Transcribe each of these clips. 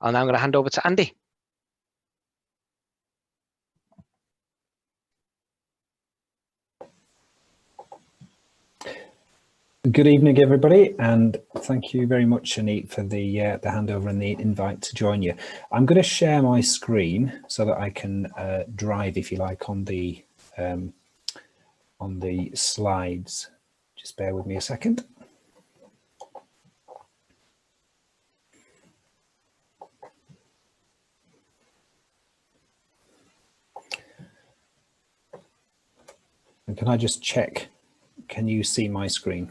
And now I'm going to hand over to Andy. Good evening, everybody, and thank you very much, Anit, for the handover and the invite to join you. I'm going to share my screen so that I can drive, if you like, on the slides. Just bear with me a second. And can I just check? Can you see my screen?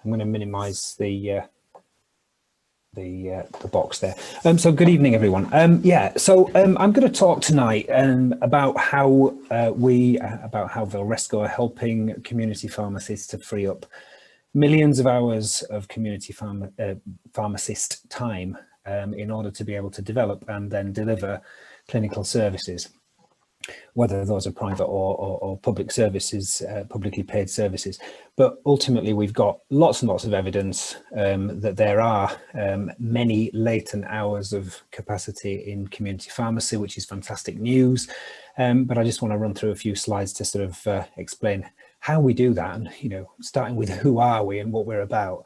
I'm going to minimize the box there. So good evening, everyone. I'm going to talk tonight about how Velresco are helping community pharmacists to free up millions of hours of community pharmacist time in order to be able to develop and then deliver clinical services, whether those are private or public services, publicly paid services. But ultimately, we've got lots and lots of evidence that there are many latent hours of capacity in community pharmacy, which is fantastic news. But I just want to run through a few slides to sort of explain how we do that, and starting with who are we and what we're about.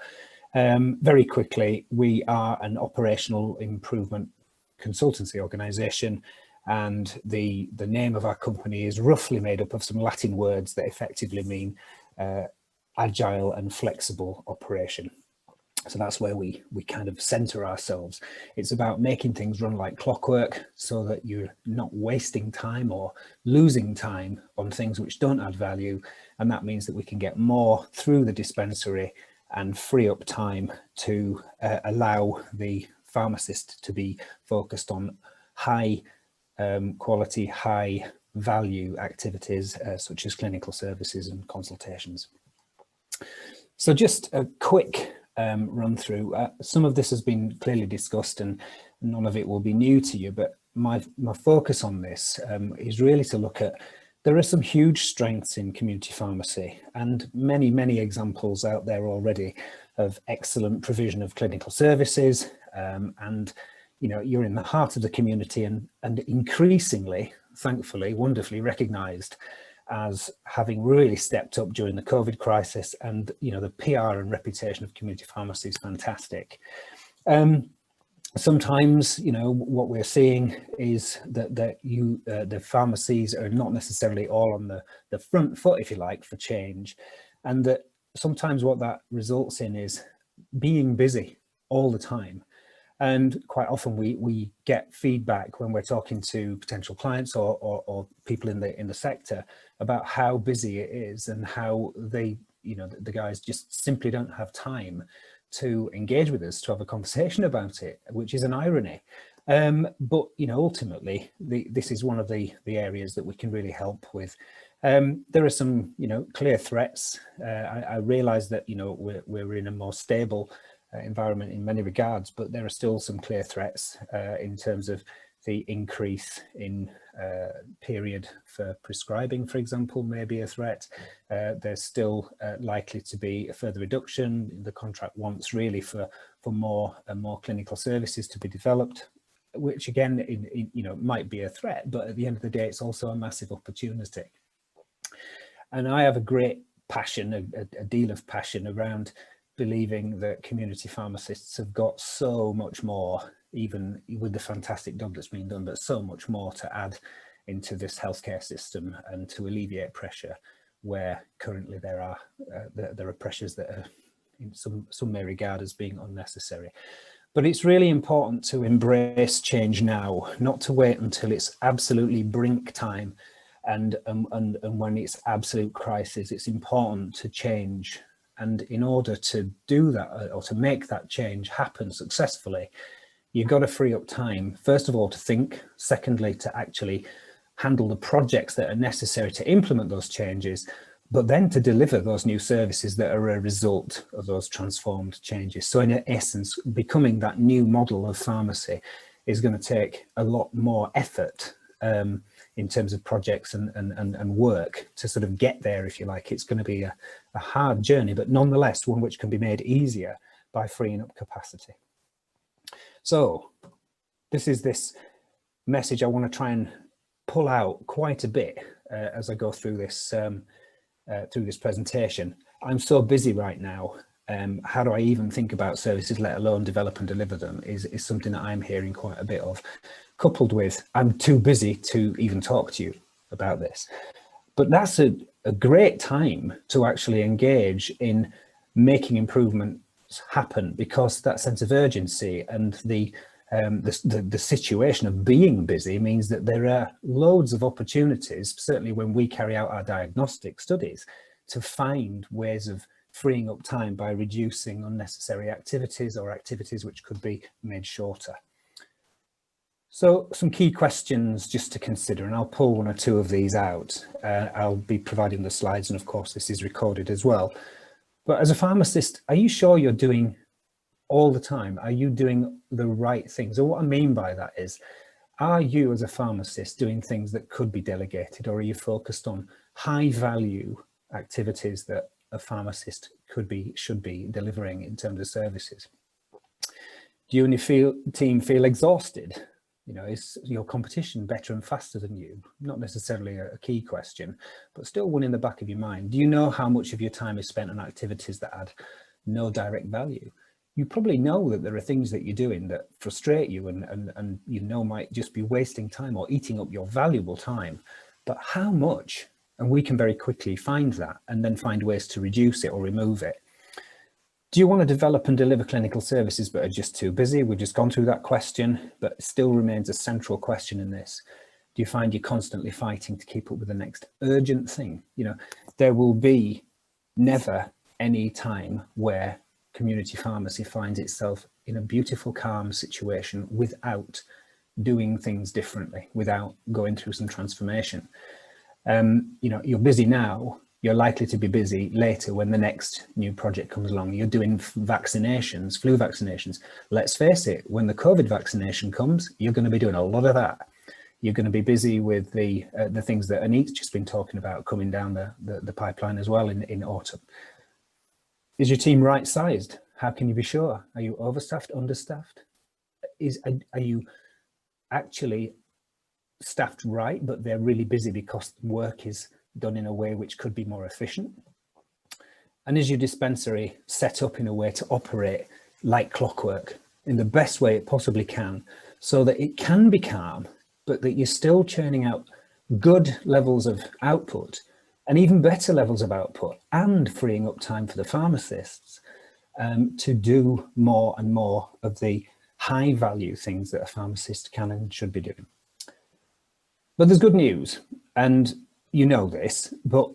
Very quickly, we are an operational improvement consultancy organisation. And the name of our company is roughly made up of some Latin words that effectively mean agile and flexible operation. So that's where we kind of center ourselves. It's about making things run like clockwork so that you're not wasting time or losing time on things which don't add value. And that means that we can get more through the dispensary and free up time to allow the pharmacist to be focused on high quality, high value activities such as clinical services and consultations. So just a quick run through. Some of this has been clearly discussed and none of it will be new to you, but my focus on this is really to look at, there are some huge strengths in community pharmacy and many examples out there already of excellent provision of clinical services, and you're in the heart of the community and increasingly, thankfully, wonderfully recognised as having really stepped up during the COVID crisis. And, the PR and reputation of community pharmacy is fantastic. Sometimes, what we're seeing is that the pharmacies are not necessarily all on the front foot, if you like, for change. And that sometimes what that results in is being busy all the time. And quite often we get feedback when we're talking to potential clients or people in the sector about how busy it is and how they, the guys just simply don't have time to engage with us, to have a conversation about it, which is an irony. But, ultimately, this is one of the areas that we can really help with. There are some, clear threats. I realise that, we're in a more stable environment in many regards, but there are still some clear threats in terms of the increase in period for prescribing, for example, may be a threat. There's still likely to be a further reduction. The contract wants really for more and more clinical services to be developed, which again, might be a threat, but at the end of the day, it's also a massive opportunity. And I have a great passion, a deal of passion around believing that community pharmacists have got so much more, even with the fantastic job that's been done, but so much more to add into this healthcare system and to alleviate pressure where currently there are pressures that are some may regard as being unnecessary. But it's really important to embrace change now, not to wait until it's absolutely brink time and when it's absolute crisis. It's important to change. And in order to do that or to make that change happen successfully, you've got to free up time, first of all, to think, secondly, to actually handle the projects that are necessary to implement those changes, but then to deliver those new services that are a result of those transformed changes. So in essence, becoming that new model of pharmacy is going to take a lot more effort in terms of projects and work to sort of get there, if you like. It's going to be a hard journey, but nonetheless one which can be made easier by freeing up capacity. So this message I want to try and pull out quite a bit as I go through this presentation. I'm so busy right now. How do I even think about services, let alone develop and deliver them, is something that I'm hearing quite a bit of, coupled with I'm too busy to even talk to you about this. But that's a great time to actually engage in making improvements happen, because that sense of urgency and the situation of being busy means that there are loads of opportunities, certainly when we carry out our diagnostic studies, to find ways of freeing up time by reducing unnecessary activities or activities which could be made shorter. So some key questions just to consider, and I'll pull one or two of these out. I'll be providing the slides, and of course this is recorded as well. But as a pharmacist, are you sure you're doing all the time? Are you doing the right things? So what I mean by that is, are you as a pharmacist doing things that could be delegated, or are you focused on high value activities that a pharmacist should be delivering in terms of services? Do you and your team feel exhausted? You know, is your competition better and faster than you? Not necessarily a key question, but still one in the back of your mind. Do you know how much of your time is spent on activities that add no direct value? You probably know that there are things that you're doing that frustrate you and you know might just be wasting time or eating up your valuable time, but how much? And we can very quickly find that and then find ways to reduce it or remove it. Do you want to develop and deliver clinical services but are just too busy? We've just gone through that question, but it still remains a central question in this. Do you find you're constantly fighting to keep up with the next urgent thing? You know, there will be never any time where community pharmacy finds itself in a beautiful, calm situation without doing things differently, without going through some transformation. You know, you're busy now, you're likely to be busy later when the next new project comes along. You're doing vaccinations, flu vaccinations. Let's face it, when the COVID vaccination comes, you're going to be doing a lot of that. You're going to be busy with the things that Anit's just been talking about coming down the pipeline as well in autumn. Is your team right-sized? How can you be sure? Are you overstaffed, understaffed? Are you actually staffed right, but they're really busy because work is done in a way which could be more efficient? And is your dispensary set up in a way to operate like clockwork in the best way it possibly can, so that it can be calm, but that you're still churning out good levels of output and even better levels of output, and freeing up time for the pharmacists to do more and more of the high value things that a pharmacist can and should be doing? But there's good news, and you know this, but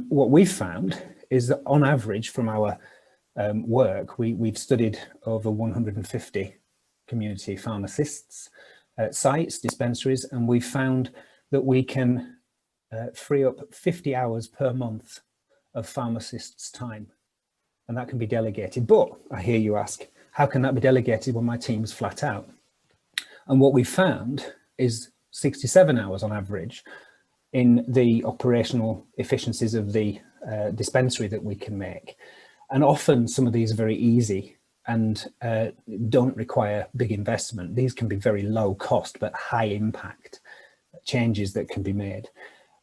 what we've found is that on average from our work, we've studied over 150 community pharmacists, sites, dispensaries, and we found that we can free up 50 hours per month of pharmacists' time, and that can be delegated. But I hear you ask, how can that be delegated when my team's flat out? And what we found is 67 hours on average in the operational efficiencies of the dispensary that we can make. And often some of these are very easy and don't require big investment. These can be very low cost but high impact changes that can be made.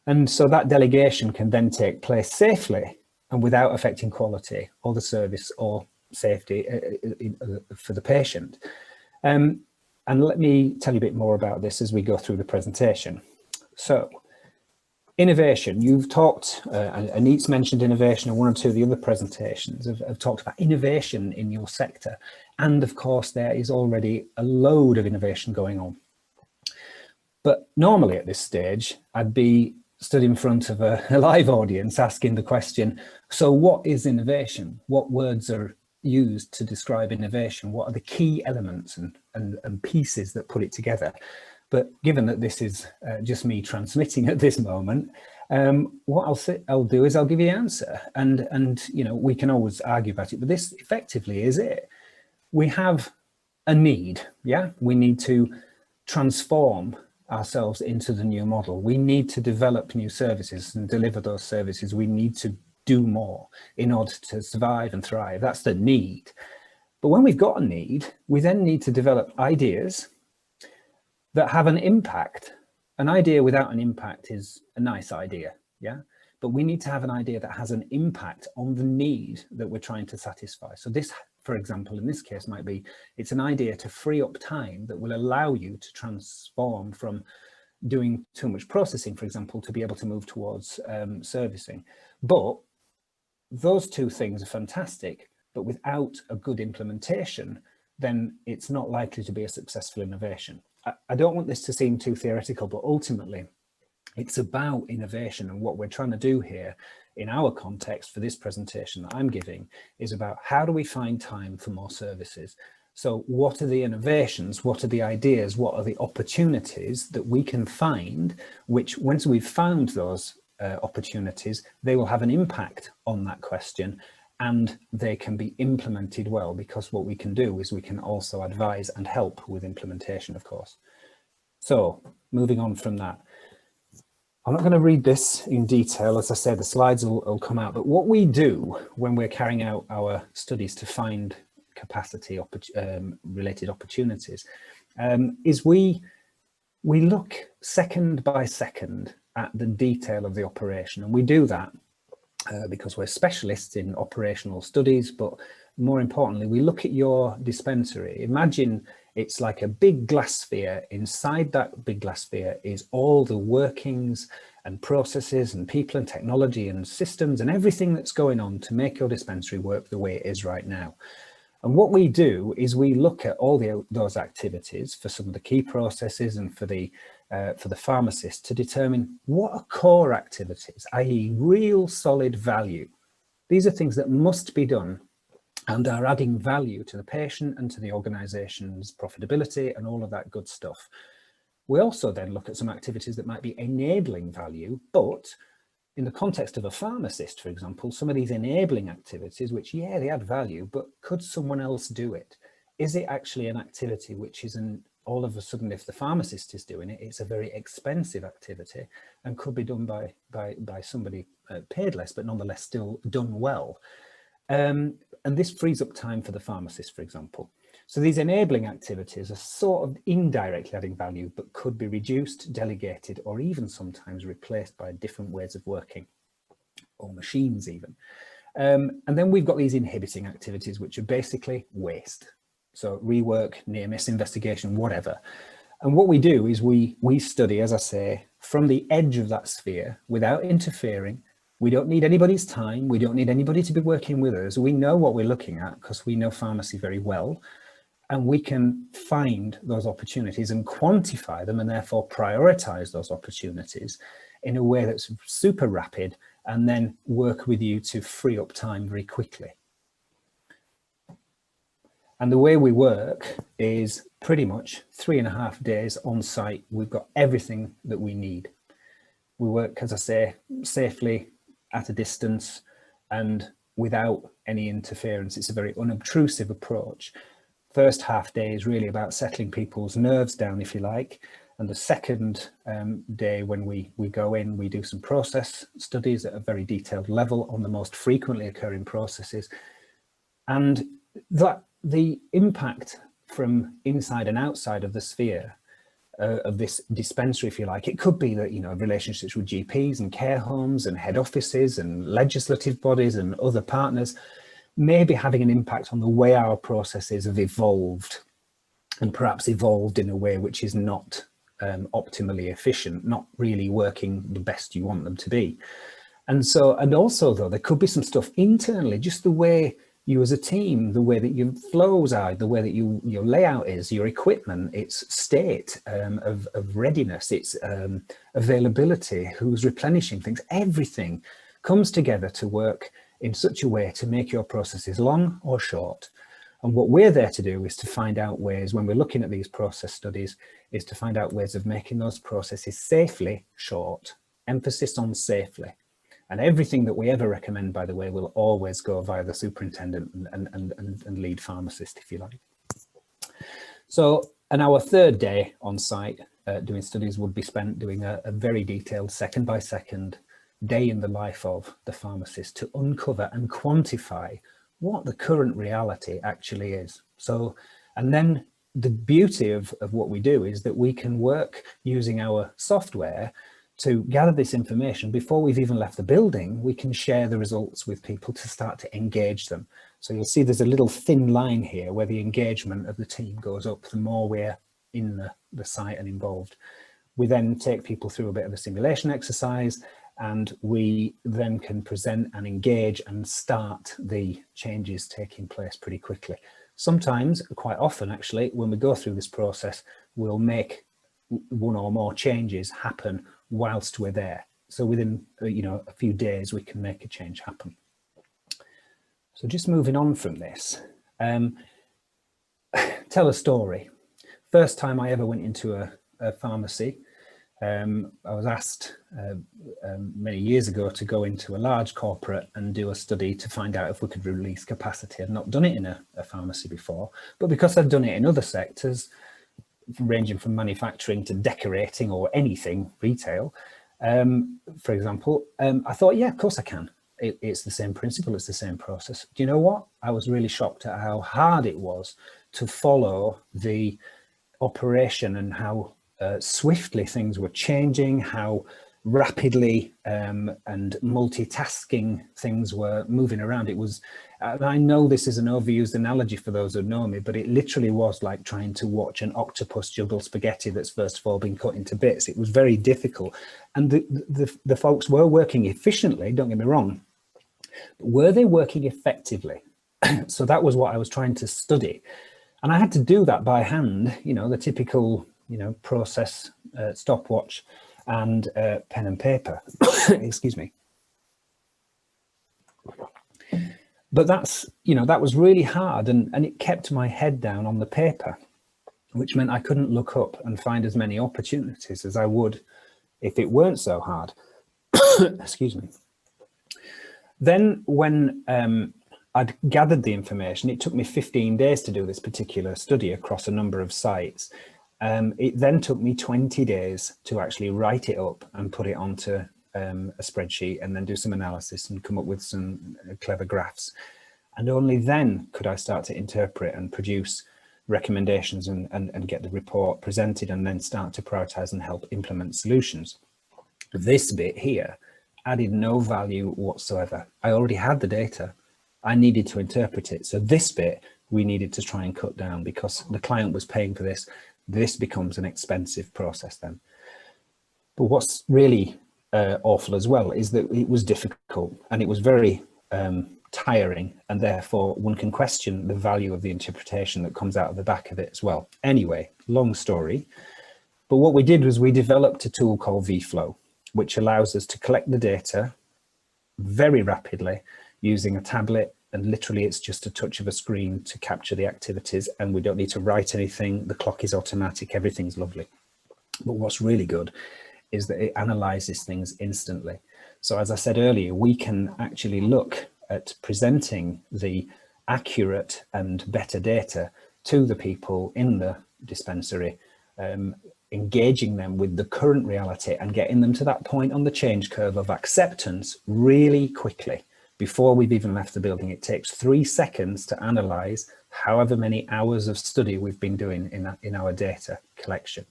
And so that delegation can then take place safely and without affecting quality or the service or safety for the patient. And let me tell you a bit more about this as we go through the presentation. So, innovation, you've talked, Anit's mentioned innovation, and one or two of the other presentations have talked about innovation in your sector. And of course, there is already a load of innovation going on. But normally at this stage, I'd be stood in front of a live audience asking the question, so what is innovation? What words are used to describe innovation? What are the key elements and pieces that put it together? But given that this is just me transmitting at this moment, What I'll do is I'll give you the answer, and you know, we can always argue about it, but this effectively is it. We have a need, yeah? We need to transform ourselves into the new model. We need to develop new services and deliver those services. We need to do more in order to survive and thrive. That's the need. But when we've got a need, we then need to develop ideas that have an impact. An idea without an impact is a nice idea, yeah? But we need to have an idea that has an impact on the need that we're trying to satisfy. So this, for example, in this case might be, it's an idea to free up time that will allow you to transform from doing too much processing, for example, to be able to move towards servicing. But those two things are fantastic, but without a good implementation, then it's not likely to be a successful innovation. I don't want this to seem too theoretical, but ultimately it's about innovation, and what we're trying to do here in our context for this presentation that I'm giving is about how do we find time for more services. So what are the innovations, what are the ideas, what are the opportunities that we can find, which once we've found those opportunities, they will have an impact on that question and they can be implemented well, because what we can do is we can also advise and help with implementation, of course. So moving on from that, I'm not going to read this in detail. As I said, the slides will come out, but what we do when we're carrying out our studies to find capacity related opportunities is we look second by second at the detail of the operation, and we do that because we're specialists in operational studies, but more importantly, we look at your dispensary. Imagine it's like a big glass sphere. Inside that big glass sphere is all the workings and processes and people and technology and systems and everything that's going on to make your dispensary work the way it is right now. And what we do is we look at all those activities for some of the key processes and for the pharmacist to determine what are core activities, i.e. real solid value. These are things that must be done and are adding value to the patient and to the organisation's profitability and all of that good stuff. We also then look at some activities that might be enabling value, but in the context of a pharmacist, for example, some of these enabling activities, which, yeah, they add value, but could someone else do it? Is it actually an activity which isn't, all of a sudden, if the pharmacist is doing it, it's a very expensive activity and could be done by somebody paid less, but nonetheless still done well. And this frees up time for the pharmacist, for example. So these enabling activities are sort of indirectly adding value, but could be reduced, delegated, or even sometimes replaced by different ways of working, or machines even. And then we've got these inhibiting activities, which are basically waste. So rework, near miss investigation, whatever. And what we do is we study, as I say, from the edge of that sphere without interfering. We don't need anybody's time. We don't need anybody to be working with us. We know what we're looking at because we know pharmacy very well. And we can find those opportunities and quantify them and therefore prioritize those opportunities in a way that's super rapid and then work with you to free up time very quickly. And the way we work is pretty much 3.5 days on site. We've got everything that we need. We work, as I say, safely at a distance and without any interference. It's a very unobtrusive approach. First half day is really about settling people's nerves down, if you like. And the second day, when we go in, we do some process studies at a very detailed level on the most frequently occurring processes. And that the impact from inside and outside of the sphere of this dispensary, if you like, it could be that, you know, relationships with GPs and care homes and head offices and legislative bodies and other partners, maybe having an impact on the way our processes have evolved, and perhaps evolved in a way which is not optimally efficient, not really working the best you want them to be. And so, and also though, there could be some stuff internally, just the way you as a team, the way that your flows are, the way that your layout is, your equipment, its state of readiness, its availability, who's replenishing things, everything comes together to work in such a way to make your processes long or short. And what we're there to do is to find out ways, when we're looking at these process studies, is to find out ways of making those processes safely short emphasis on safely. And everything that we ever recommend, by the way, will always go via the superintendent and lead pharmacist, if you like. So, and our third day on site doing studies would be spent doing a very detailed second by second day in the life of the pharmacist to uncover and quantify what the current reality actually is. So, and then the beauty of what we do is that we can work using our software to gather this information before we've even left the building. We can share the results with people to start to engage them. So you'll see there's a little thin line here where the engagement of the team goes up the more we're in the site and involved. We then take people through a bit of a simulation exercise, and we then can present and engage and start the changes taking place pretty quickly. Sometimes, quite often actually, when we go through this process, we'll make one or more changes happen whilst we're there. So within, a few days, we can make a change happen. So just moving on from this, tell a story. First time I ever went into a pharmacy, I was asked many years ago to go into a large corporate and do a study to find out if we could release capacity. I'd not done it in a pharmacy before, but because I'd done it in other sectors, ranging from manufacturing to decorating or anything retail, for example, I thought, yeah, of course I can. It's the same principle, it's the same process. Do you know what? I was really shocked at how hard it was to follow the operation and how swiftly things were changing, how rapidly and multitasking things were moving around. It was, and I know this is an overused analogy for those who know me, but it literally was like trying to watch an octopus juggle spaghetti that's first of all been cut into bits. It was very difficult. And the folks were working efficiently, don't get me wrong, but were they working effectively? So that was what I was trying to study. And I had to do that by hand, the typical, process, stopwatch and pen and paper, excuse me. But that's, that was really hard, and it kept my head down on the paper, which meant I couldn't look up and find as many opportunities as I would if it weren't so hard. Excuse me. Then when I'd gathered the information, it took me 15 days to do this particular study across a number of sites. It then took me 20 days to actually write it up and put it onto a spreadsheet and then do some analysis and come up with some clever graphs. And only then could I start to interpret and produce recommendations and get the report presented and then start to prioritize and help implement solutions. This bit here added no value whatsoever. I already had the data. I needed to interpret it. So this bit we needed to try and cut down because the client was paying for this. This becomes an expensive process then. But what's really awful as well is that it was difficult and it was very tiring, and therefore one can question the value of the interpretation that comes out of the back of it as well. Anyway, long story, but what we did was we developed a tool called vFlow, which allows us to collect the data very rapidly using a tablet, and literally it's just a touch of a screen to capture the activities, and we don't need to write anything. The clock is automatic, everything's lovely. But what's really good is that it analyzes things instantly. So as I said earlier, we can actually look at presenting the accurate and better data to the people in the dispensary, engaging them with the current reality and getting them to that point on the change curve of acceptance really quickly. Before we've even left the building, it takes 3 seconds to analyze however many hours of study we've been doing in our data collection.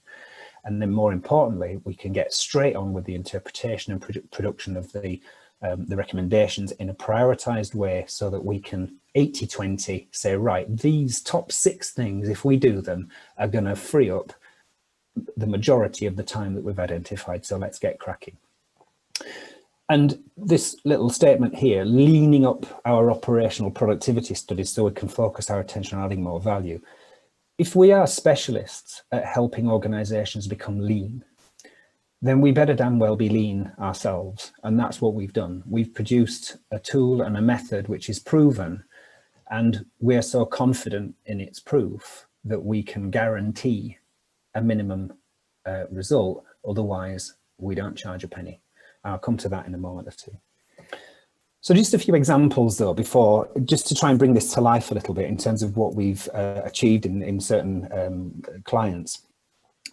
And then more importantly, we can get straight on with the interpretation and production of the recommendations in a prioritized way so that we can 80-20 say, right, these top 6 things, if we do them, are going to free up the majority of the time that we've identified. So let's get cracking. And this little statement here, leaning up our operational productivity studies so we can focus our attention on adding more value. If we are specialists at helping organizations become lean, then we better damn well be lean ourselves. And that's what we've done. We've produced a tool and a method which is proven, and we're so confident in its proof that we can guarantee a minimum result. Otherwise, we don't charge a penny. I'll come to that in a moment or two. So just a few examples though, before, just to try and bring this to life a little bit in terms of what we've achieved in certain clients.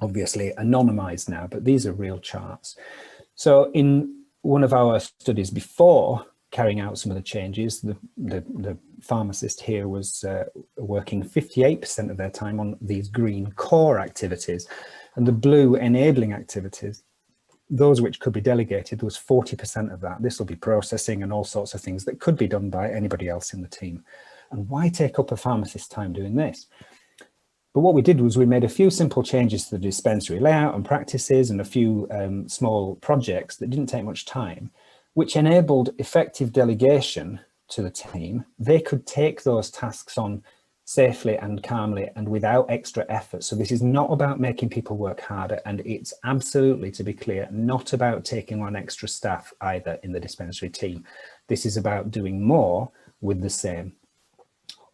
Obviously anonymized now, but these are real charts. So in one of our studies before carrying out some of the changes, the pharmacist here was working 58% of their time on these green core activities, and the blue enabling activities, those which could be delegated, was 40% of that. This will be processing and all sorts of things that could be done by anybody else in the team. And why take up a pharmacist's time doing this? But what we did was we made a few simple changes to the dispensary layout and practices, and a few small projects that didn't take much time, which enabled effective delegation to the team. They could take those tasks on safely and calmly and without extra effort. So this is not about making people work harder, and it's absolutely, to be clear, not about taking on extra staff either in the dispensary team. This is about doing more with the same,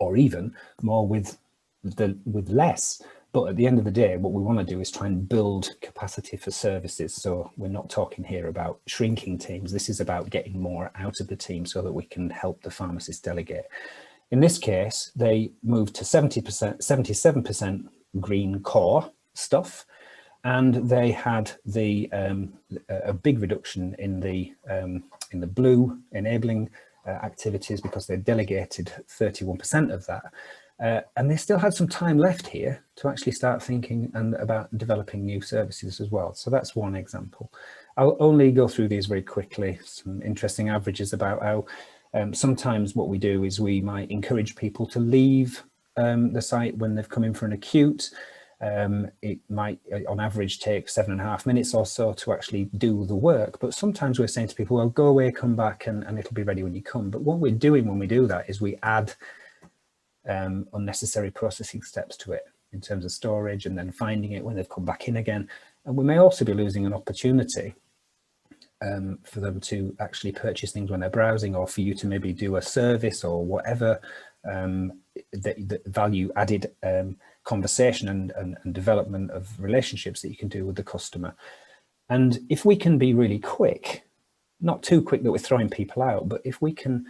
or even more with less. But at the end of the day, what we want to do is try and build capacity for services. So we're not talking here about shrinking teams. This is about getting more out of the team so that we can help the pharmacists delegate. In this case, they moved to 77% green core stuff, and they had a big reduction in the blue enabling activities, because they delegated 31% of that. And they still had some time left here to actually start thinking about developing new services as well. So that's one example. I'll only go through these very quickly. Some interesting averages about how sometimes what we do is we might encourage people to leave the site when they've come in for an acute. It might, on average, take 7.5 minutes or so to actually do the work. But sometimes we're saying to people, well, go away, come back, and it'll be ready when you come. But what we're doing when we do that is we add unnecessary processing steps to it in terms of storage and then finding it when they've come back in again. And we may also be losing an opportunity for them to actually purchase things when they're browsing, or for you to maybe do a service or whatever the value added conversation and development of relationships that you can do with the customer. And if we can be really quick, not too quick that we're throwing people out, but if we can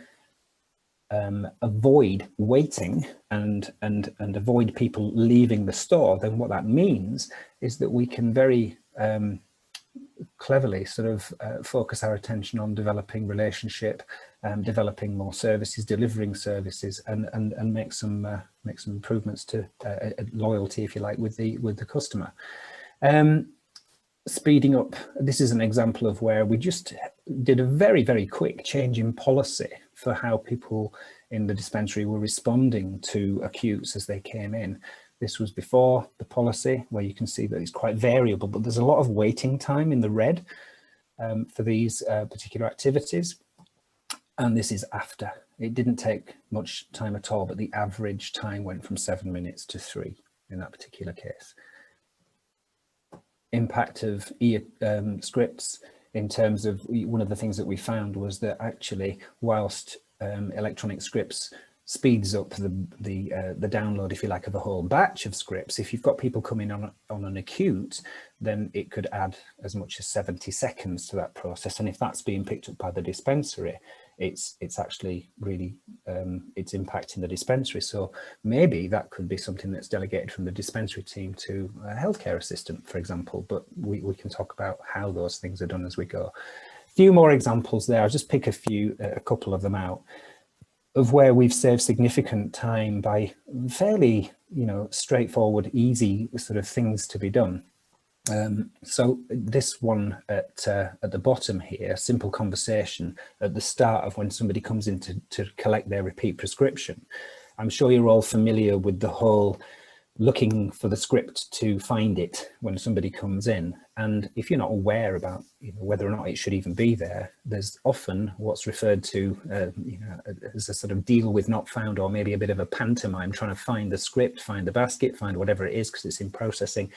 avoid waiting and avoid people leaving the store, then what that means is that we can very cleverly sort of focus our attention on developing relationship, developing more services, delivering services, and make some improvements to loyalty, if you like, with the customer. Speeding up, this is an example of where we just did a very, very quick change in policy for how people in the dispensary were responding to acutes as they came in. This was before the policy, where you can see that it's quite variable, but there's a lot of waiting time in the red for these particular activities. And this is after. It didn't take much time at all, but the average time went from 7 minutes to 3 in that particular case. Impact of scripts in terms of, one of the things that we found was that actually, whilst electronic scripts speeds up the download, if you like, of a whole batch of scripts, if you've got people coming on an acute, then it could add as much as 70 seconds to that process. And if that's being picked up by the dispensary, it's actually really it's impacting the dispensary. So maybe that could be something that's delegated from the dispensary team to a healthcare assistant, for example. But we can talk about how those things are done as we go. A few more examples there. I'll just pick a couple of them out, of where we've saved significant time by fairly, straightforward, easy sort of things to be done. So this one at the bottom here, simple conversation at the start of when somebody comes in to collect their repeat prescription. I'm sure you're all familiar with the whole looking for the script to find it when somebody comes in. And if you're not aware about whether or not it should even be there, there's often what's referred to as a sort of deal with not found, or maybe a bit of a pantomime, trying to find the script, find the basket, find whatever it is, because it's in processing.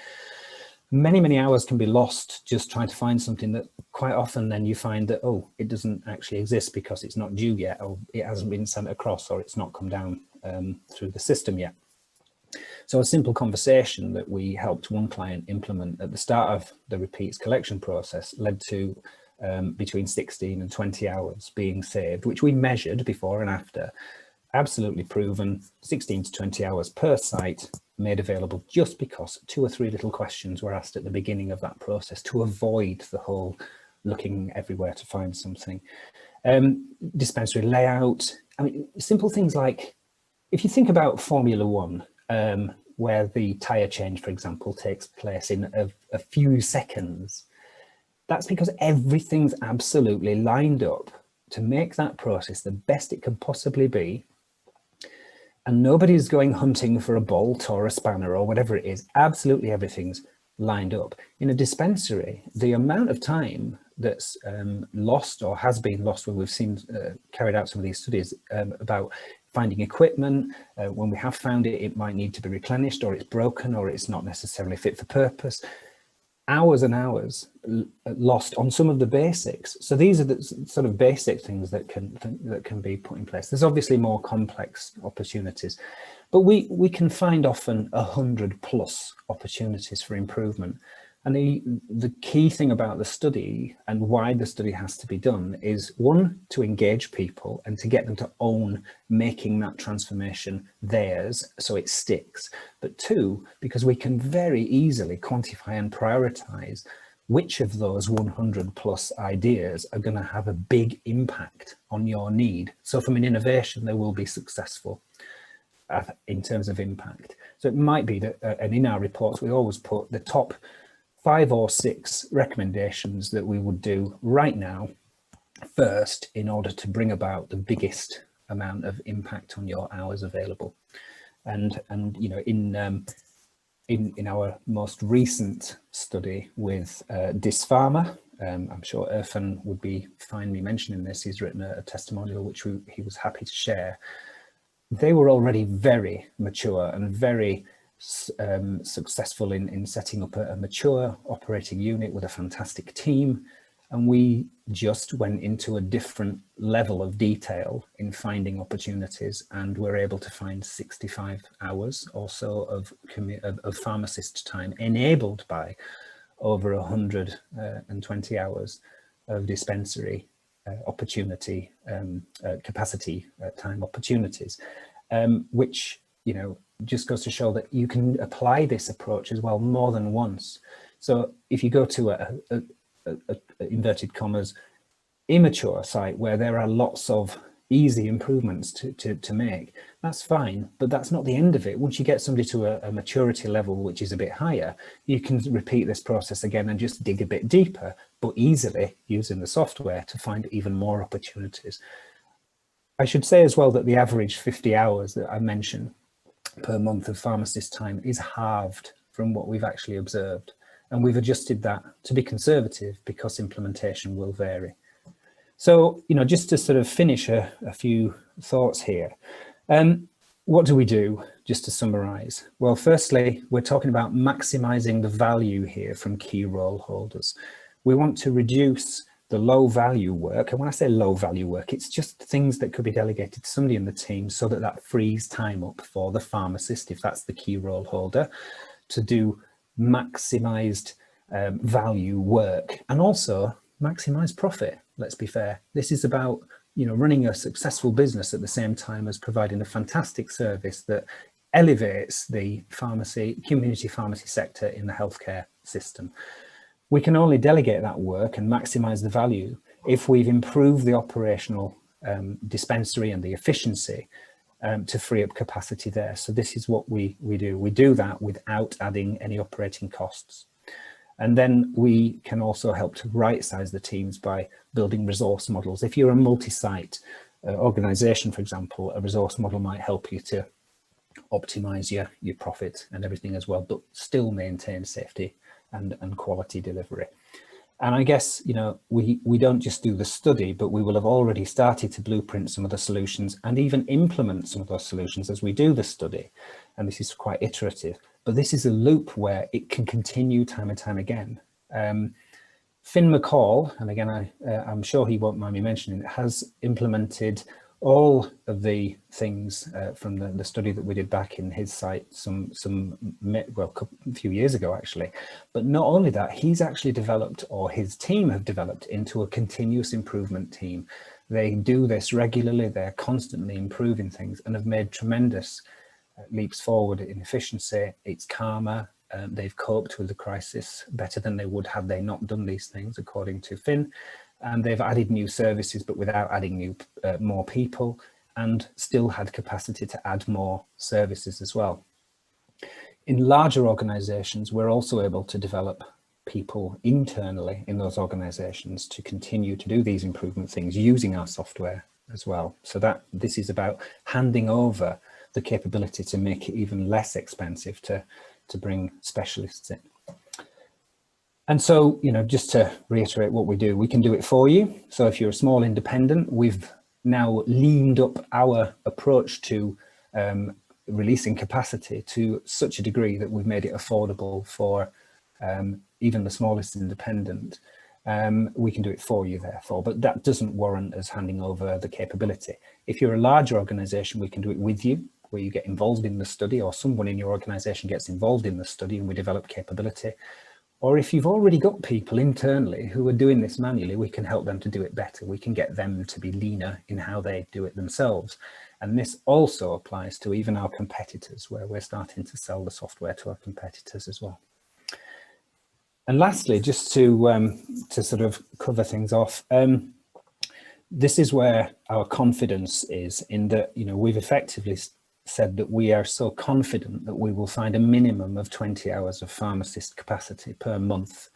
Many, many hours can be lost just trying to find something that quite often then you find that, oh, it doesn't actually exist because it's not due yet, or it hasn't been sent across, or it's not come down through the system yet. So a simple conversation that we helped one client implement at the start of the repeats collection process led to between 16 and 20 hours being saved, which we measured before and after. Absolutely proven, 16 to 20 hours per site made available just because 2 or 3 little questions were asked at the beginning of that process to avoid the whole looking everywhere to find something. Dispensary layout, I mean, simple things like, if you think about Formula One, where the tyre change, for example, takes place in a few seconds, that's because everything's absolutely lined up to make that process the best it can possibly be. And nobody's going hunting for a bolt or a spanner or whatever it is. Absolutely everything's lined up. In a dispensary, the amount of time that's lost or has been lost when we've seen carried out some of these studies about finding equipment, when we have found it, it might need to be replenished, or it's broken, or it's not necessarily fit for purpose. Hours and hours lost on some of the basics. So these are the sort of basic things that can be put in place. There's obviously more complex opportunities, but we can find often 100+ opportunities for improvement. And the key thing about the study and why the study has to be done is, one, to engage people and to get them to own making that transformation theirs so it sticks. But two, because we can very easily quantify and prioritize which of those 100+ ideas are going to have a big impact on your need. So from an innovation, they will be successful in terms of impact. So it might be that, and in our reports, we always put the top 5 or 6 recommendations that we would do right now first in order to bring about the biggest amount of impact on your hours available. And you know, in our most recent study with Dispharma, I'm sure Irfan would be fine me mentioning this. He's written a testimonial which he was happy to share. They were already very mature and very successful in setting up a mature operating unit with a fantastic team, and we just went into a different level of detail in finding opportunities, and we're able to find 65 hours or so of pharmacist time enabled by over 120 hours of dispensary opportunity capacity time opportunities, which, you know, just goes to show that you can apply this approach as well more than once. So if you go to a inverted commas immature site where there are lots of easy improvements to make, that's fine, but that's not the end of it. Once you get somebody to a maturity level which is a bit higher, you can repeat this process again and just dig a bit deeper, but easily using the software to find even more opportunities. I should say as well that the average 50 hours that I mentioned per month of pharmacist time is halved from what we've actually observed. And we've adjusted that to be conservative because implementation will vary. So, you know, just to sort of finish a few thoughts here. What do we do, just to summarize? Well, firstly, we're talking about maximizing the value here from key role holders. We want to reduce the low value work. And when I say low value work, it's just things that could be delegated to somebody in the team so that that frees time up for the pharmacist, if that's the key role holder, to do maximized value work and also maximize profit. Let's be fair. This is about, you know, running a successful business at the same time as providing a fantastic service that elevates the community pharmacy sector in the healthcare system. We can only delegate that work and maximize the value if we've improved the operational dispensary and the efficiency to free up capacity there. So this is what we do. We do that without adding any operating costs. And then we can also help to right-size the teams by building resource models. If you're a multi-site organization, for example, a resource model might help you to optimize your profit and everything as well, but still maintain safety and quality delivery. And I guess, you know, we don't just do the study, but we will have already started to blueprint some of the solutions and even implement some of those solutions as we do the study. And this is quite iterative, but this is a loop where it can continue time and time again. Finn McCall, and again, I'm sure he won't mind me mentioning it, has implemented all of the things from the study that we did back in his site a few years ago actually. But not only that, he's actually developed, or his team have developed into a continuous improvement team. They do this regularly, they're constantly improving things and have made tremendous leaps forward in efficiency. It's calmer, they've coped with the crisis better than they would had they not done these things, according to Finn. And they've added new services, but without adding more people, and still had capacity to add more services as well. In larger organizations, we're also able to develop people internally in those organizations to continue to do these improvement things using our software as well. So that this is about handing over the capability to make it even less expensive to bring specialists in. And so, you know, just to reiterate what we do, we can do it for you. So if you're a small independent, we've now leaned up our approach to releasing capacity to such a degree that we've made it affordable for even the smallest independent. We can do it for you, therefore, but that doesn't warrant us handing over the capability. If you're a larger organization, we can do it with you, where you get involved in the study, or someone in your organization gets involved in the study and we develop capability. Or if you've already got people internally who are doing this manually, we can help them to do it better. We can get them to be leaner in how they do it themselves. And this also applies to even our competitors, where we're starting to sell the software to our competitors as well. And lastly, just to sort of cover things off, this is where our confidence is, in that, you know, we've effectively said that we are so confident that we will find a minimum of 20 hours of pharmacist capacity per month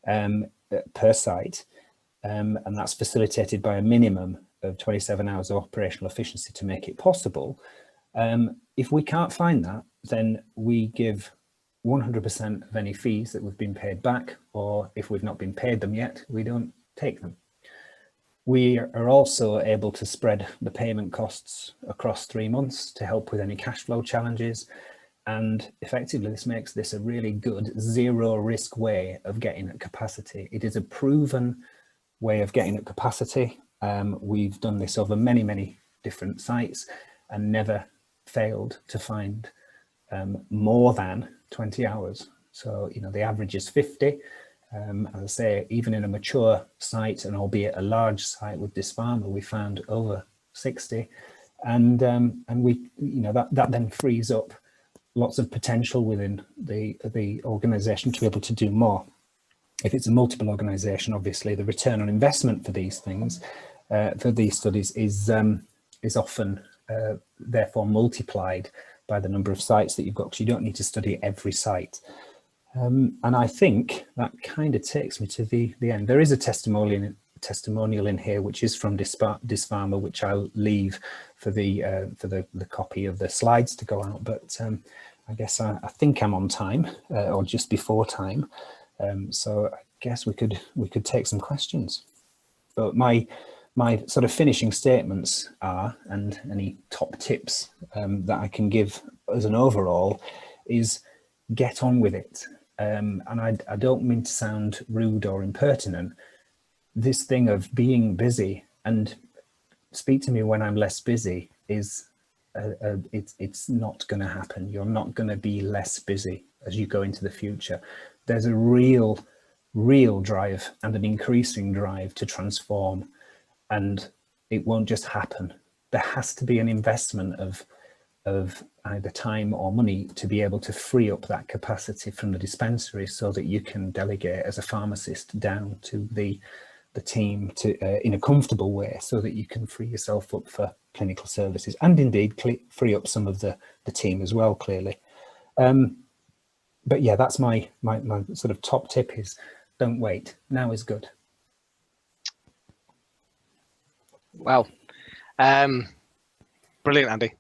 per site, and that's facilitated by a minimum of 27 hours of operational efficiency to make it possible. If we can't find that, then we give 100% of any fees that we've been paid back, or if we've not been paid them yet, we don't take them. We are also able to spread the payment costs across 3 months to help with any cash flow challenges. And effectively, this makes this a really good zero risk way of getting at capacity. It is a proven way of getting at capacity. We've done this over many, many different sites and never failed to find more than 20 hours. So, you know, the average is 50. As I say, even in a mature site, and albeit a large site with this farmer, we found over 60, and we, you know, that then frees up lots of potential within the organisation to be able to do more. If it's a multiple organisation, obviously the return on investment for these things, for these studies, is often therefore multiplied by the number of sites that you've got, because you don't need to study every site. And I think that kind of takes me to the end. There is a testimonial in here, which is from this farmer, which I'll leave for the copy of the slides to go out. But I guess I think I'm on time, or just before time. So I guess we could take some questions. But my sort of finishing statements are, and any top tips that I can give as an overall, is get on with it. And I don't mean to sound rude or impertinent. This thing of being busy and speak to me when I'm less busy is, it's not going to happen. You're not going to be less busy as you go into the future. There's a real drive and an increasing drive to transform, and it won't just happen. There has to be an investment of either time or money to be able to free up that capacity from the dispensary, so that you can delegate as a pharmacist down to the team to in a comfortable way, so that you can free yourself up for clinical services, and indeed free up some of the team as well, clearly. But yeah, that's my sort of top tip is don't wait. Now is good. Wow. Brilliant, Andy.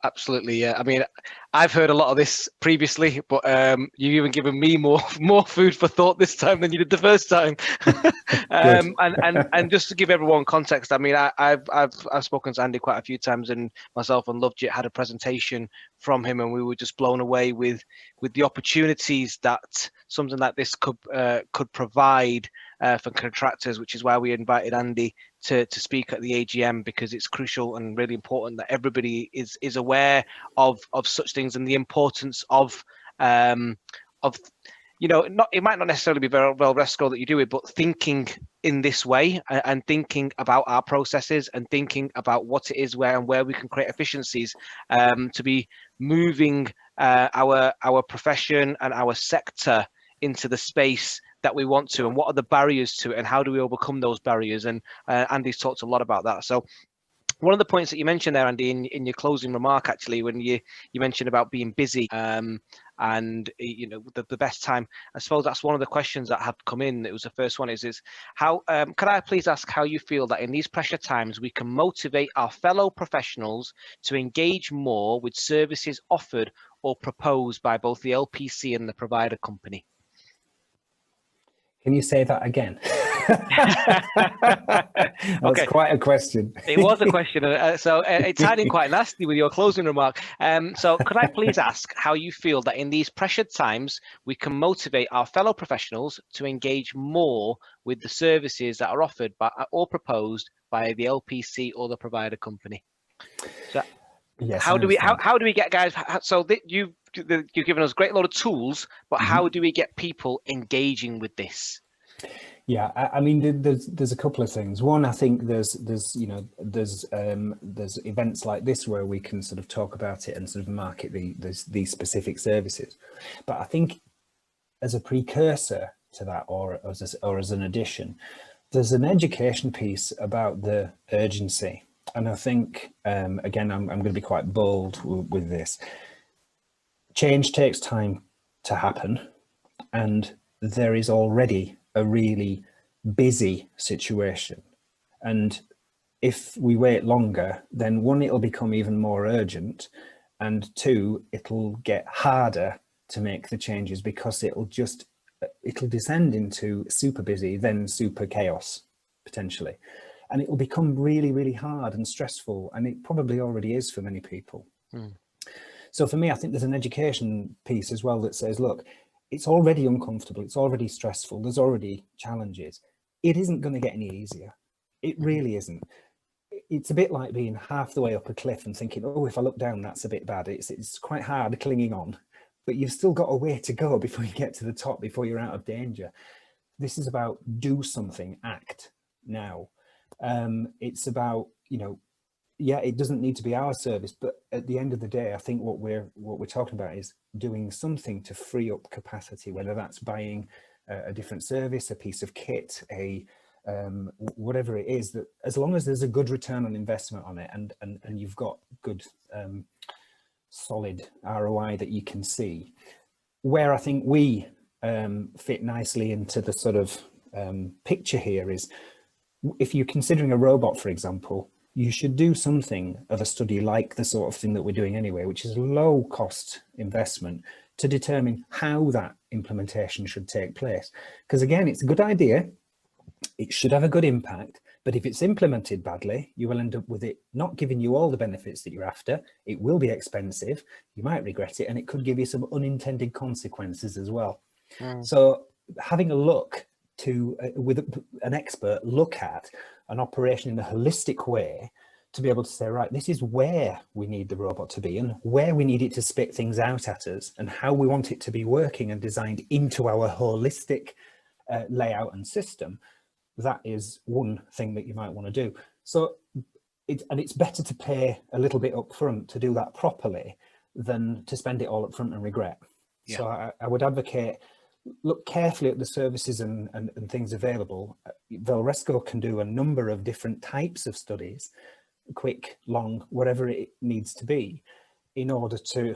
Absolutely. I mean, I've heard a lot of this previously, but you've even given me more food for thought this time than you did the first time. And just to give everyone context, I mean, I've spoken to Andy quite a few times, and myself and Lovejet had a presentation from him, and we were just blown away with the opportunities that something like this could provide for contractors, which is why we invited Andy to speak at the AGM, because it's crucial and really important that everybody is aware of such things and the importance of it might not necessarily be Velresco that you do it, but thinking in this way and thinking about our processes and thinking about what it is where we can create efficiencies to be moving our profession and our sector into the space that we want to, and what are the barriers to it, and how do we overcome those barriers. And Andy's talked a lot about that. So one of the points that you mentioned there, Andy, in your closing remark, actually, when you mentioned about being busy and the best time, I suppose that's one of the questions that had come in. It was the first one is how could I please ask how you feel that in these pressure times we can motivate our fellow professionals to engage more with services offered or proposed by both the LPC and the provider company? Can you say that again? That's quite a question. It was a question, so it tied in quite nasty with your closing remark. So could I please ask how you feel that in these pressured times we can motivate our fellow professionals to engage more with the services that are offered by or proposed by the LPC or the provider company? So yes, how do we get guys? So you've given us a great load of tools, but how do we get people engaging with this? Yeah, I mean, there's a couple of things. One, I think there's events like this where we can sort of talk about it and sort of market these specific services. But I think as a precursor to that, or as an addition, there's an education piece about the urgency. And I think, again, I'm going to be quite bold with this. Change takes time to happen, and there is already a really busy situation. And if we wait longer, then one, it'll become even more urgent, and two, it'll get harder to make the changes because it'll descend into super busy, then super chaos, potentially. And it will become really, really hard and stressful, and it probably already is for many people. So for me, I think there's an education piece as well that says, look, it's already uncomfortable, it's already stressful, there's already challenges. It isn't going to get any easier. It really isn't. It's a bit like being half the way up a cliff and thinking, oh, if I look down, that's a bit bad. It's quite hard clinging on, but you've still got a way to go before you get to the top, before you're out of danger. This is about do something, act now. It's about, yeah, it doesn't need to be our service, but at the end of the day, I think what we're talking about is doing something to free up capacity, whether that's buying a different service, a piece of kit, whatever it is, that as long as there's a good return on investment on it, and you've got good solid ROI that you can see. Where I think we fit nicely into the sort of picture here is, if you're considering a robot, for example, you should do something of a study like the sort of thing that we're doing anyway, which is low cost investment, to determine how that implementation should take place. Because again, it's a good idea, it should have a good impact, but if it's implemented badly, you will end up with it not giving you all the benefits that you're after. It will be expensive, you might regret it, and it could give you some unintended consequences as well. So having a look with an expert look at an operation in a holistic way, to be able to say, right, this is where we need the robot to be and where we need it to spit things out at us, and how we want it to be working and designed into our holistic layout and system. That is one thing that you might want to do. So it's better to pay a little bit up front to do that properly than to spend it all up front and regret. Yeah. So I would advocate, look carefully at the services and things available. Velresco can do a number of different types of studies, quick, long, whatever it needs to be, in order to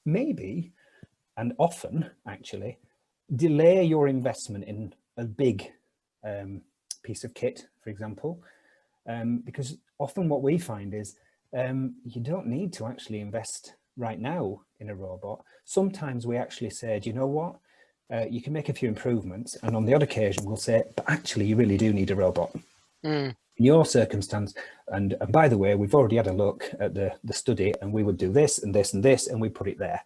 maybe, and often actually, delay your investment in a big piece of kit, for example, because often what we find is you don't need to actually invest right now in a robot. Sometimes we actually say, do you know what? You can make a few improvements, and on the odd occasion we'll say, but actually you really do need a robot in your circumstance. And by the way, we've already had a look at the study, and we would do this and this and this, and we put it there.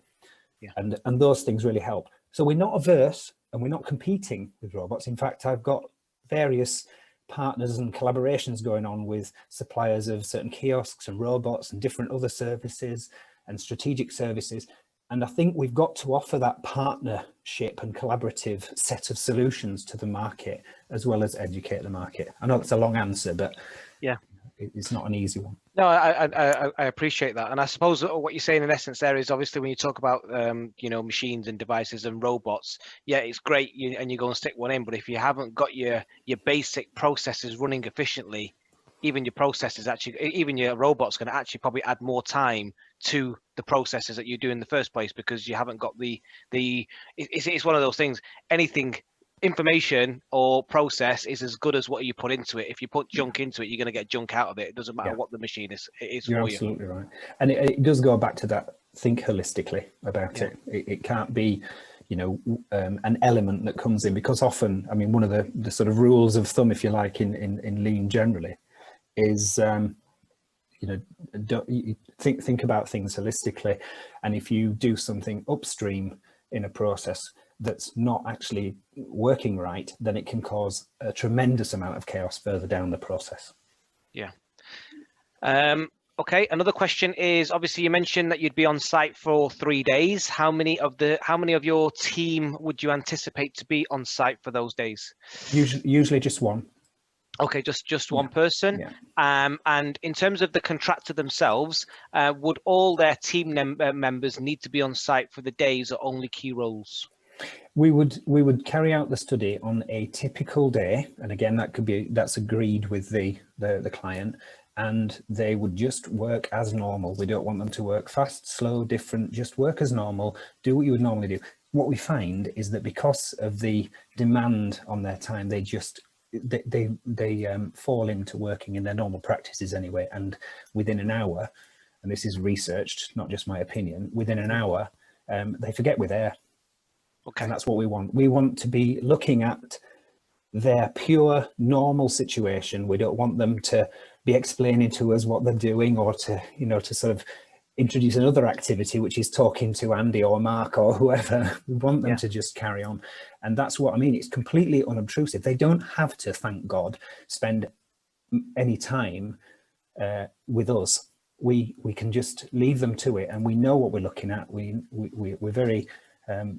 Yeah. And those things really help. So we're not averse, and we're not competing with robots. In fact, I've got various partners and collaborations going on with suppliers of certain kiosks and robots and different other services and strategic services. And I think we've got to offer that partnership and collaborative set of solutions to the market, as well as educate the market. I know that's a long answer, but yeah, it's not an easy one. No, I appreciate that, and I suppose what you're saying in essence there is obviously when you talk about machines and devices and robots, yeah, it's great, and you go and stick one in, but if you haven't got your basic processes running efficiently, even your processes even your robot's going to actually probably add more time to the processes that you do in the first place, because you haven't got it's one of those things. Anything, information or process, is as good as what you put into it. If you put junk into it, you're going to get junk out of it. It doesn't matter what the machine is. You're absolutely right. And it does go back to that, think holistically about it. It can't be, an element that comes in, because often, I mean, one of the sort of rules of thumb, if you like, in lean generally is, think about things holistically. And if you do something upstream in a process that's not actually working right, then it can cause a tremendous amount of chaos further down the process. Yeah. Okay. Another question is, obviously you mentioned that you'd be on site for 3 days. How many of your team would you anticipate to be on site for those days? Usually just one. Okay, just one person. Yeah. And in terms of the contractor themselves, would all their team members need to be on site for the days, or only key roles? We would carry out the study on a typical day, and again, that's agreed with the client, and they would just work as normal. We don't want them to work fast, slow, different. Just work as normal. Do what you would normally do. What we find is that because of the demand on their time, they fall into working in their normal practices anyway, and within an hour, and this is researched, not just my opinion, within an hour, they forget we're there. Okay. And that's what we want. We want to be looking at their pure normal situation. We don't want them to be explaining to us what they're doing, or to sort of introduce another activity, which is talking to Andy or Mark or whoever. We want them to just carry on. And that's what I mean. It's completely unobtrusive. They don't have to, thank God, spend any time with us. We can just leave them to it, and we know what we're looking at. We're very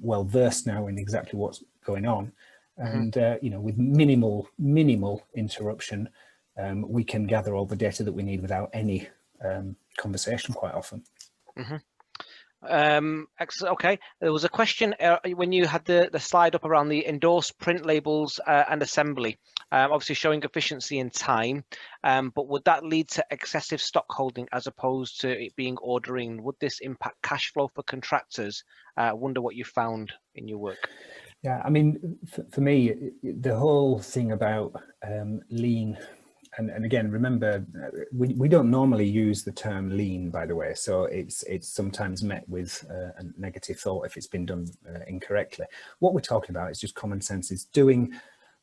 well versed now in exactly what's going on, and with minimal interruption, we can gather all the data that we need without any conversation quite often. Okay, there was a question when you had the slide up around the endorsed print labels and assembly, obviously showing efficiency in time, but would that lead to excessive stock holding as opposed to it being ordering? Would this impact cash flow for contractors? I wonder what you found in your work. Yeah, I mean, for me, the whole thing about lean, and again, remember, we don't normally use the term lean, by the way, so it's sometimes met with a negative thought if it's been done incorrectly. What we're talking about is just common sense. Is doing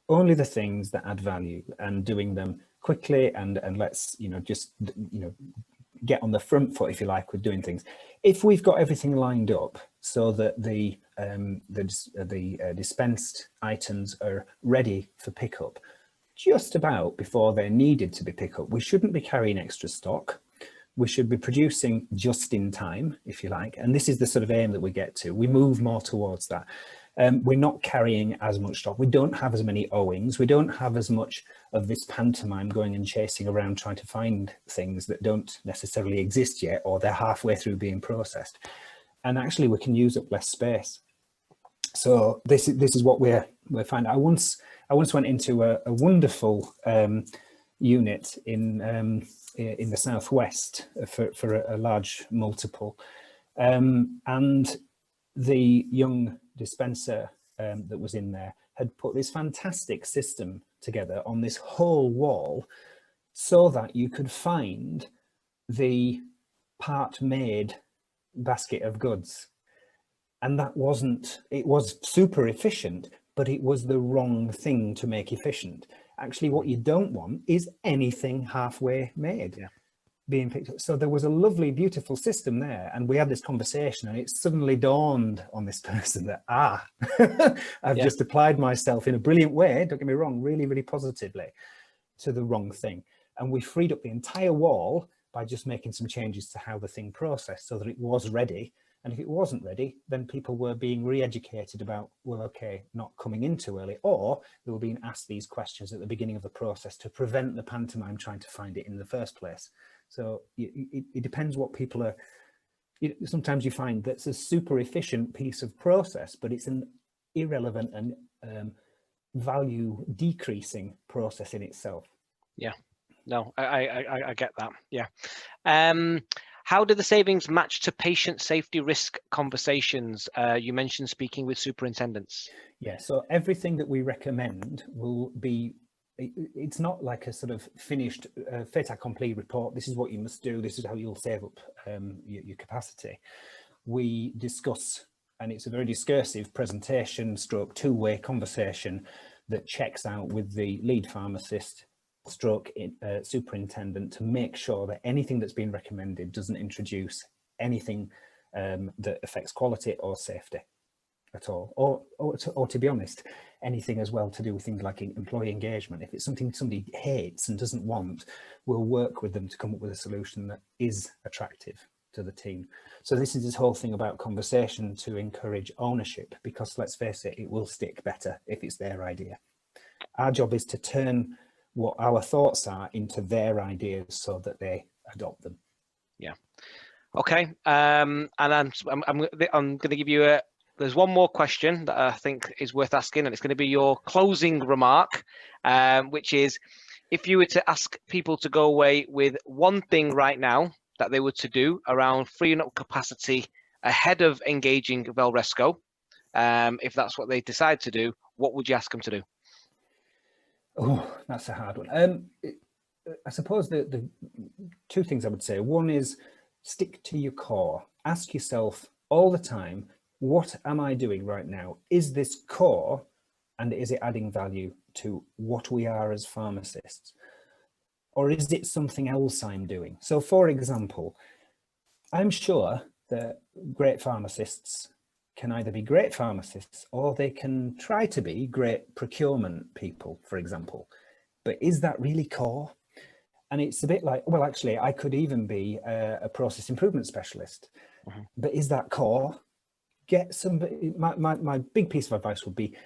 only the things that add value, and doing them quickly, and let's get on the front foot, if you like, with doing things. If we've got everything lined up so that the dispensed items are ready for pickup just about before they're needed to be picked up, we shouldn't be carrying extra stock. We should be producing just in time, if you like. And this is the sort of aim that we get to. We move more towards that. We're not carrying as much stock. We don't have as many owings. We don't have as much of this pantomime going and chasing around trying to find things that don't necessarily exist yet, or they're halfway through being processed. And actually we can use up less space. So this is what we're finding. I once went into a wonderful unit in the southwest for a large multiple, and the young dispenser that was in there had put this fantastic system together on this whole wall so that you could find the part made basket of goods. And that it was super efficient, but it was the wrong thing to make efficient. Actually, what you don't want is anything halfway made being picked up. So there was a lovely, beautiful system there. And we had this conversation, and it suddenly dawned on this person that, I've just applied myself in a brilliant way, don't get me wrong, really, really positively. to the wrong thing. And we freed up the entire wall by just making some changes to how the thing processed so that it was ready. And if it wasn't ready, then people were being re-educated about, well, okay, not coming in too early, or they were being asked these questions at the beginning of the process to prevent the pantomime trying to find it in the first place. So it depends what people are. Sometimes you find that's a super efficient piece of process, but it's an irrelevant and value decreasing process in itself. Yeah, no, I get that. Yeah. How do the savings match to patient safety risk conversations? You mentioned speaking with superintendents. Yeah, so everything that we recommend will be, it's not like a sort of finished fait accompli report. This is what you must do. This is how you'll save up your capacity. We discuss, and it's a very discursive presentation stroke two-way conversation that checks out with the lead pharmacist stroke superintendent to make sure that anything that's been recommended doesn't introduce anything that affects quality or safety at all, or to be honest, anything as well to do with things like employee engagement. If it's something somebody hates and doesn't want, we'll work with them to come up with a solution that is attractive to the team. So this is this whole thing about conversation to encourage ownership, because let's face it, it will stick better if it's their idea. Our job is to turn what our thoughts are into their ideas so that they adopt them. Yeah. Okay. And I'm going to give you there's one more question that I think is worth asking, and it's going to be your closing remark, which is, if you were to ask people to go away with one thing right now that they were to do around freeing up capacity ahead of engaging Velresco, if that's what they decide to do, what would you ask them to do? Oh, that's a hard one. I suppose the two things I would say. One is stick to your core. Ask yourself all the time, what am I doing right now? Is this core, and is it adding value to what we are as pharmacists? Or is it something else I'm doing? So for example, I'm sure that great pharmacists can either be great pharmacists or they can try to be great procurement people, for example. But is that really core? And it's a bit like, well, actually, I could even be a process improvement specialist. Mm-hmm. But is that core? Get somebody, my big piece of advice would be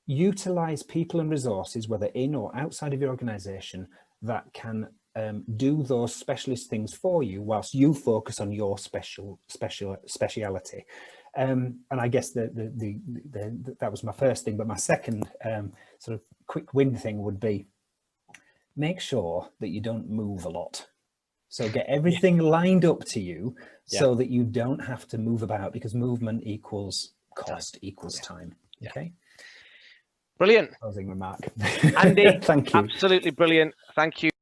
utilize people and resources, whether in or outside of your organization, that can do those specialist things for you whilst you focus on your speciality. And I guess that was my first thing, but my second sort of quick win thing would be make sure that you don't move a lot. So get everything lined up to you so that you don't have to move about, because movement equals cost equals time. Okay. Brilliant. Closing remark. Andy, thank you. Absolutely brilliant. Thank you.